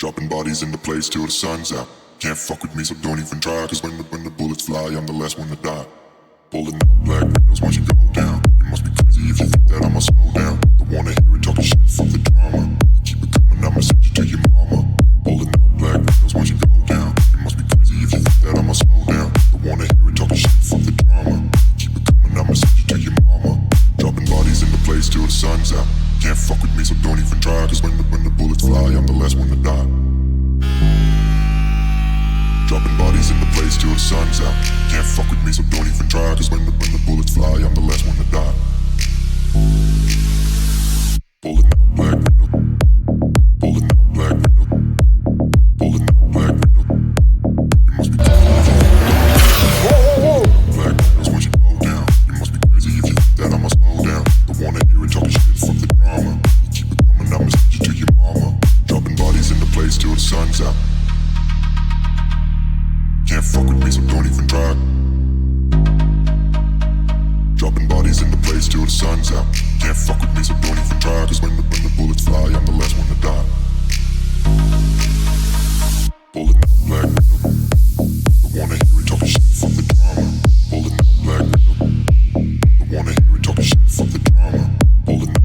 Dropping bodies in the place till the sun's out. Can't fuck with me, so don't even try. Cause when the bullets fly, I'm the last one to die. Pulling up black windows once you go down. You must be crazy if you think that I'ma slow down. Don't wanna hear it talking shit for the drama. You keep it coming, I'ma send you to your mama. Pulling up black windows once you go down. You must be crazy if you think that I'ma slow down. Don't wanna hear it talking shit for the drama. You keep it coming, I'ma send you to your mama. Dropping bodies in the place till the sun's out. Can't fuck with me, so don't even try. Cause when the bullets fly, I'm the last one to die. Dropping bodies in the place till the sun's out. Can't fuck with me, so don't even try. Cause when the bullets fly, I'm the last one to die. Pulling up black window. Pulling up black window. Pulling up black window. You must be crazy if you think that black windows once you go down. You must be crazy if you think that I'ma slow down. Don't wanna hear it talking shit for the drama. You keep it coming, I'ma send you to your mama. Dropping bodies in the place till the sun's out. Can't fuck with me, so don't even try. Dropping bodies in the place till the sun's out. Can't fuck with me, so don't even